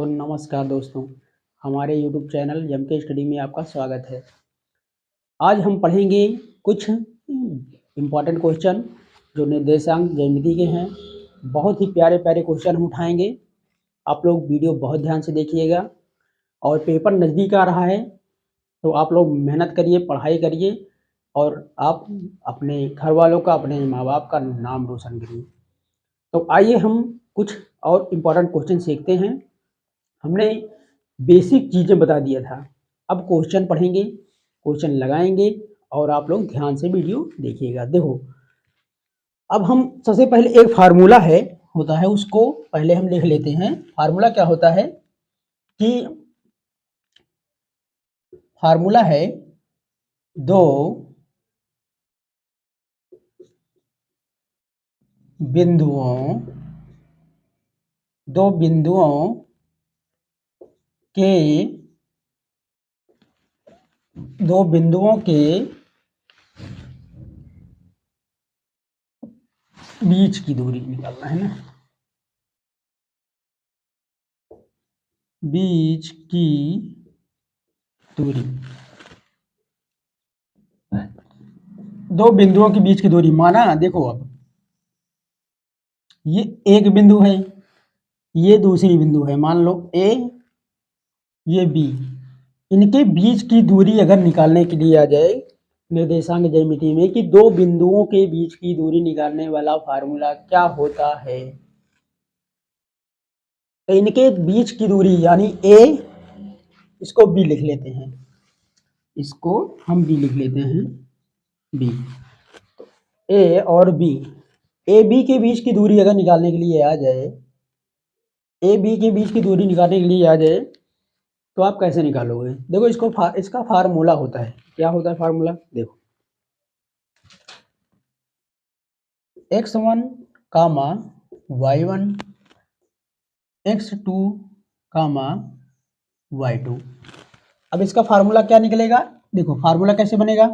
तो नमस्कार दोस्तों, हमारे यूट्यूब चैनल एमके स्टडी में आपका स्वागत है। आज हम पढ़ेंगे कुछ इम्पॉर्टेंट क्वेश्चन जो निर्देशांक ज्यामिति के हैं। बहुत ही प्यारे प्यारे क्वेश्चन हम उठाएंगे। आप लोग वीडियो बहुत ध्यान से देखिएगा और पेपर नज़दीक आ रहा है तो आप लोग मेहनत करिए, पढ़ाई करिए और आप अपने घर वालों का, अपने माँ बाप का नाम रोशन करिए। तो आइए हम कुछ और इम्पॉर्टेंट क्वेश्चन सीखते हैं। हमने बेसिक चीज़ें बता दिया था, अब क्वेश्चन पढ़ेंगे, क्वेश्चन लगाएंगे और आप लोग ध्यान से वीडियो देखिएगा। देखो, अब हम सबसे पहले एक फार्मूला होता है, उसको पहले हम लिख लेते हैं। फार्मूला क्या होता है कि फार्मूला है दो बिंदुओं के बीच की दूरी निकालना है ना, बीच की दूरी, दो बिंदुओं के बीच की दूरी माना। देखो, अब ये एक बिंदु है, ये दूसरी बिंदु है, मान लो ए, ये बी। इनके बीच की दूरी अगर निकालने के लिए आ जाए निर्देशांक ज्यामिति में कि दो बिंदुओं के बीच की दूरी निकालने वाला फार्मूला क्या होता है, तो इनके बीच की दूरी यानी ए, इसको बी लिख लेते हैं, इसको हम बी लिख लेते हैं, बी। ए और बी, ए बी के बीच की दूरी अगर निकालने के लिए आ जाए, ए बी के बीच की दूरी निकालने के लिए आ जाए तो आप कैसे निकालोगे? देखो, इसका फार्मूला होता है, क्या होता है फार्मूला? देखो, x1 कामा y1 x2 कामा y2। अब इसका फार्मूला क्या निकलेगा? देखो, फार्मूला कैसे बनेगा?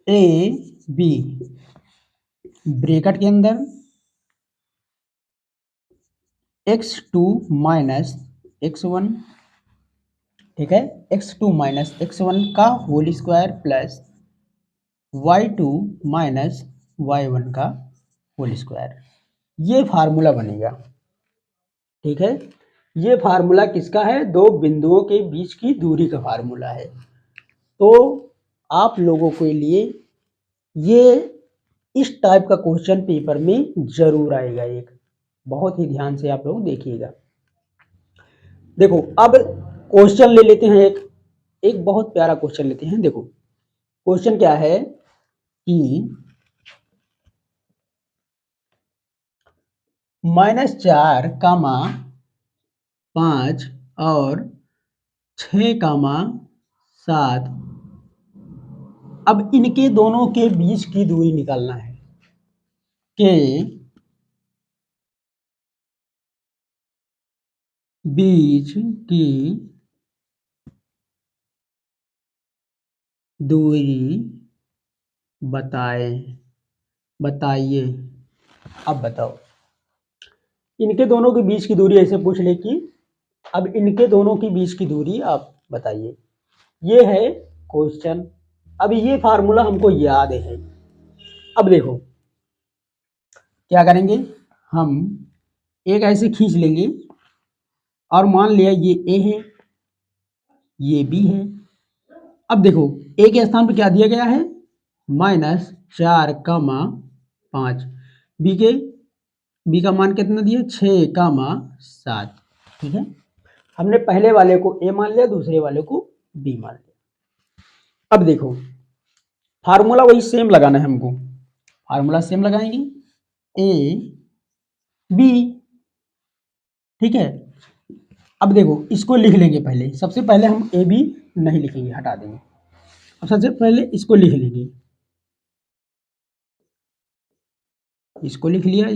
ए बी ब्रैकेट के अंदर x2 माइनस x1, ठीक है, x2 माइनस x1 का whole square plus y2 minus y1 का होल स्क्वायर। ये फार्मूला बनेगा, ठीक है। ये फार्मूला किसका है? दो बिंदुओं के बीच की दूरी का फार्मूला है। तो आप लोगों के लिए ये इस टाइप का क्वेश्चन पेपर में जरूर आएगा। एक बहुत ही ध्यान से आप लोग देखिएगा। देखो, अब क्वेश्चन ले लेते हैं, एक बहुत प्यारा क्वेश्चन लेते हैं। देखो, क्वेश्चन क्या है कि -4 कामा 5 और 6 कामा 7, अब इनके दोनों के बीच की दूरी निकालना है के बीच की दूरी बताइए। अब बताओ, इनके दोनों के बीच की दूरी ऐसे पूछ ले कि अब इनके दोनों के बीच की दूरी आप बताइए। ये है क्वेश्चन। अब ये फार्मूला हमको याद है। अब देखो क्या करेंगे, हम एक ऐसे खींच लेंगे और मान लिया ये ए है, ये बी है। अब देखो, ए के स्थान पर क्या दिया गया है? -4 कामा 5। बी का मान कितना दिया? 6 कामा 7, ठीक है। हमने पहले वाले को ए मान लिया, दूसरे वाले को बी मान लिया। अब देखो, फार्मूला वही सेम लगाना है हमको, फार्मूला सेम लगाएंगे, ए बी, ठीक है। अब देखो, इसको लिख लेंगे पहले, सबसे पहले हम ए बी नहीं लिखेंगे, हटा देंगे। अब सबसे पहले इसको लिख लेंगे, इसको लिख लिया,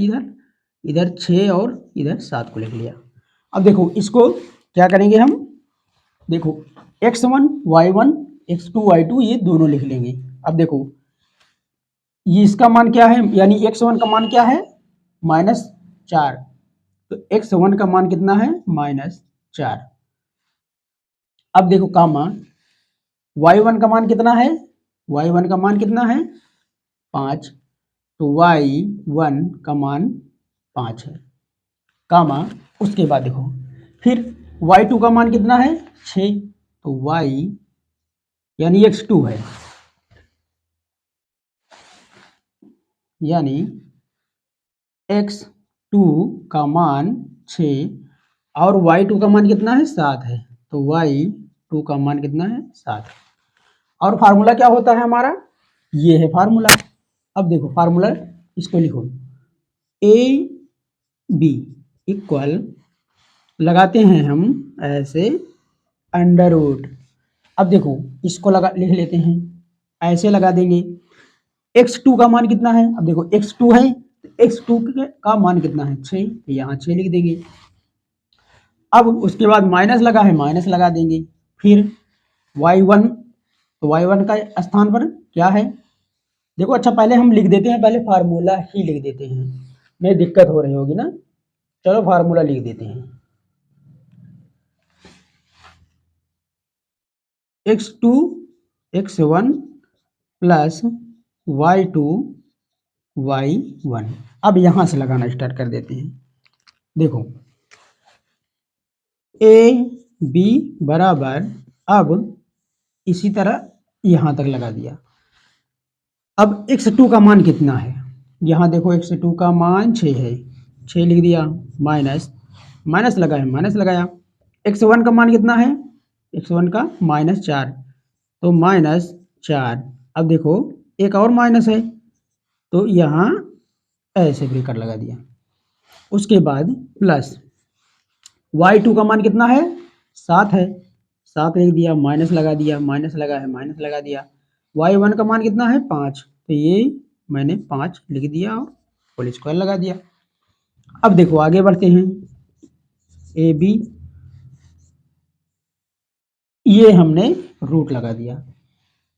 इधर 6 और इधर 7 को लिख लिया। अब देखो, इसको क्या करेंगे हम? देखो, x1 y1 x2 y2 ये दोनों लिख लेंगे। अब देखो, ये इसका मान क्या है, यानी x1 का मान क्या है? -4, तो x1 का मान कितना है -4। अब देखो कामा y1 का मान कितना है, y1 का मान कितना है 5, तो y1 का मान 5 है, कामा उसके बाद देखो फिर y2 का मान कितना है 6, तो y यानी x2 है, यानी x2 का मान 6 और y2 का मान कितना है 7 है, तो y2 का मान कितना है 7। और फार्मूला क्या होता है हमारा, ये है फार्मूला। अब देखो फार्मूला इसको लिखो, ए बी इक्वल लगाते हैं हम ऐसे अंडर रूट। अब देखो इसको लिख लेते हैं, ऐसे लगा देंगे। x2 का मान कितना है, अब देखो x2 है, x2 का मान कितना है 6, तो यहाँ 6 लिख देंगे। अब उसके बाद माइनस लगा है, माइनस लगा देंगे। फिर y1, तो y1 का स्थान पर क्या है, देखो अच्छा पहले हम लिख देते हैं, पहले फार्मूला ही लिख देते हैं, नहीं दिक्कत हो रही होगी ना। चलो फार्मूला लिख देते हैं, x2 x1 plus y2 y1। अब यहां से लगाना स्टार्ट कर देते हैं। देखो ए बी बराबर, अब इसी तरह यहां तक लगा दिया। अब x2 का मान कितना है, यहाँ देखो x2 का मान 6 है, 6 लिख दिया, माइनस माइनस लगा है, माइनस लगाया। x1 का मान कितना है, x1 का -4, तो -4। अब देखो एक और माइनस है, तो यहाँ ऐसे ब्रेकर लगा दिया। उसके बाद प्लस y2 का मान कितना है 7 है, 7 लिख दिया, माइनस लगा दिया, माइनस लगा है, माइनस लगा दिया। y1 का मान कितना है 5, तो ये मैंने 5 लिख दिया और होल स्क्वायर लगा दिया। अब देखो आगे बढ़ते हैं, ए बी, ये हमने रूट लगा दिया।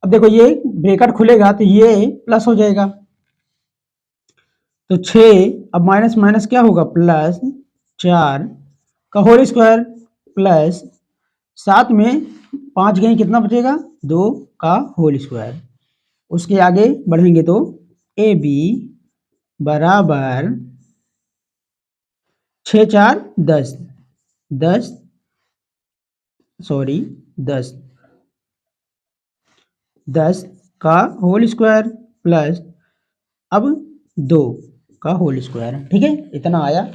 अब देखो ये ब्रैकेट खुलेगा तो ये प्लस हो जाएगा, तो 6, अब माइनस माइनस क्या होगा प्लस 4 का होल स्क्वायर प्लस 7 में 5 गए कितना बचेगा 2 का होल स्क्वायर। उसके आगे बढ़ेंगे तो ए बी बराबर 6 4 10, 10 सॉरी 10, 10 का होल स्क्वायर प्लस अब 2 का होल स्क्वायर, ठीक है इतना आया।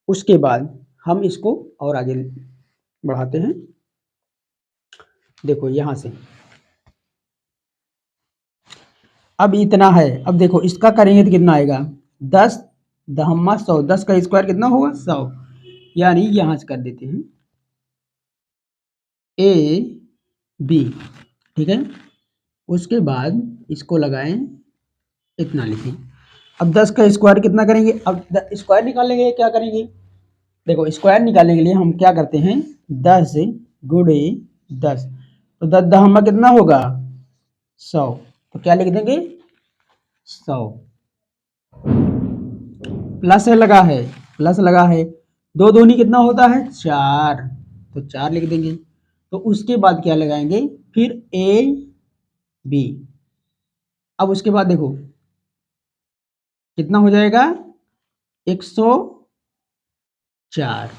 उसके बाद हम इसको और आगे बढ़ाते हैं। देखो यहां से अब इतना है, अब देखो इसका करेंगे तो कितना आएगा 10 दहम्मा 100, 10 का स्क्वायर कितना होगा 100, यानी यहां से कर देते हैं ए बी, ठीक है। उसके बाद इसको लगाएं, इतना लिखें। अब 10 का स्क्वायर कितना करेंगे, अब स्क्वायर निकालेंगे क्या करेंगे, देखो स्क्वायर निकालने के लिए हम क्या करते हैं 10 गुणे 10, तो 10 दहम्मा कितना होगा 100, तो क्या लिख देंगे 100। प्लस लगा है, प्लस लगा है, दो दूनी कितना होता है 4, तो 4 लिख देंगे। तो उसके बाद क्या लगाएंगे फिर ए बी। अब उसके बाद देखो कितना हो जाएगा 104,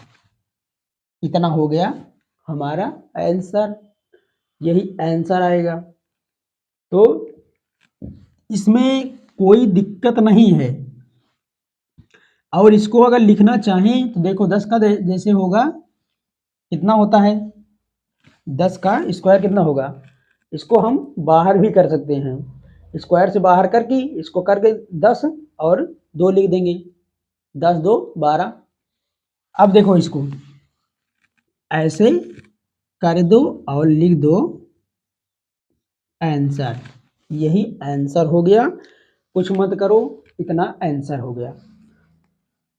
इतना हो गया हमारा आंसर, यही आंसर आएगा। तो इसमें कोई दिक्कत नहीं है। और इसको अगर लिखना चाहें तो देखो 10 का जैसे होगा कितना होता है 10 का स्क्वायर कितना होगा, इसको हम बाहर भी कर सकते हैं, स्क्वायर से बाहर करके इसको करके 10 और 2 लिख देंगे, 10 2 12। अब देखो इसको ऐसे कर दो और लिख दो आंसर, यही आंसर हो गया, कुछ मत करो, इतना आंसर हो गया।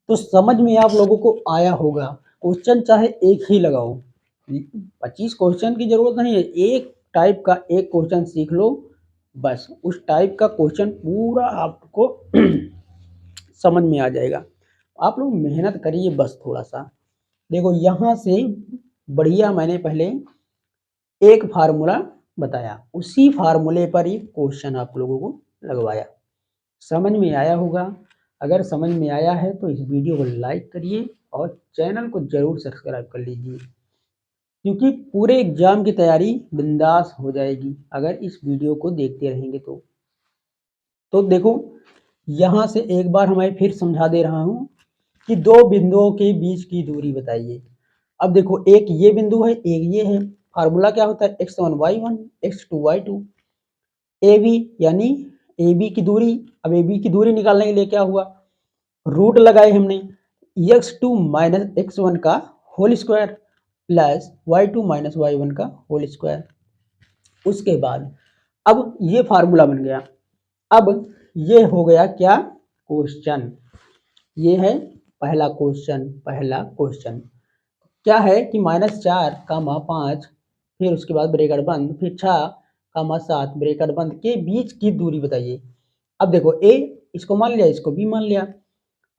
तो समझ में आप लोगों को आया होगा। क्वेश्चन चाहे एक ही लगाओ, 25 क्वेश्चन की जरूरत नहीं है, एक टाइप का एक क्वेश्चन सीख लो, बस उस टाइप का क्वेश्चन पूरा आपको समझ में आ जाएगा। आप लोग मेहनत करिए बस थोड़ा सा। देखो यहाँ से बढ़िया मैंने पहले एक फार्मूला बताया, उसी फार्मूले पर ही क्वेश्चन आप लोगों को लगवाया। समझ में आया होगा। अगर समझ में आया है तो इस वीडियो को लाइक करिए और चैनल को जरूर सब्सक्राइब कर लीजिए, क्योंकि पूरे एग्जाम की तैयारी बिंदास हो जाएगी अगर इस वीडियो को देखते रहेंगे तो देखो यहाँ से एक बार मैं फिर समझा दे रहा हूँ कि दो बिंदुओं के बीच की दूरी बताइए। अब देखो एक ये बिंदु है, एक ये है। फार्मूला क्या होता है, x1 y1 x2 y2। A B यानी ए बी की दूरी। अब ए बी की दूरी निकालने के लिए क्या हुआ, रूट लगाए हमने, x2 माइनस x1 का whole square plus y2 minus y1 का होल स्क्वायर। उसके बाद अब ये फार्मूला बन गया। अब ये हो गया क्या, क्वेश्चन। ये है पहला क्वेश्चन क्या है कि -4, 5, फिर उसके बाद ब्रैकेट बंद, फिर 6, 7 ब्रैकेट बंद के बीच की दूरी बताइए। अब देखो a इसको मान लिया, इसको b मान लिया।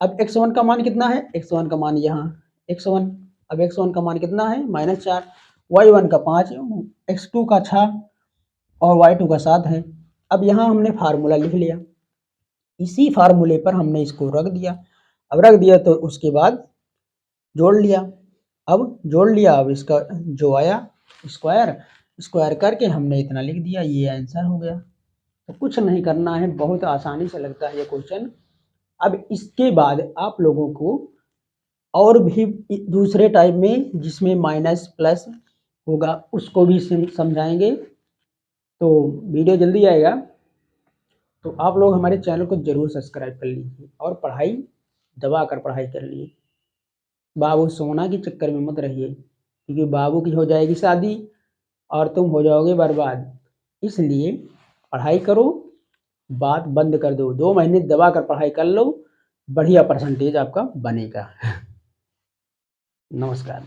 अब x1 का मान कितना है, x1 का मान यहाँ x1। अब x1 का मान कितना है -4, y1 का 5, x2 का 6 और y2 का 7 है। अब यहाँ हमने फार्मूला लिख लिया, इसी फार्मूले पर हमने इसको रख दिया। अब रख दिया तो उसके बाद जोड़ लिया। अब इसका जो आया स्क्वायर करके हमने इतना लिख दिया, ये आंसर हो गया। तो कुछ नहीं करना है, बहुत आसानी से लगता है ये क्वेश्चन। अब इसके बाद आप लोगों को और भी दूसरे टाइप में जिसमें माइनस प्लस होगा उसको भी समझाएंगे, तो वीडियो जल्दी आएगा। तो आप लोग हमारे चैनल को जरूर सब्सक्राइब कर लीजिए और दबा कर पढ़ाई कर लिए। बाबू सोना के चक्कर में मत रहिए, क्योंकि बाबू की हो जाएगी शादी और तुम हो जाओगे बर्बाद। इसलिए पढ़ाई करो, बात बंद कर दो, 2 महीने दबा कर पढ़ाई कर लो, बढ़िया परसेंटेज आपका बनेगा। नमस्कार।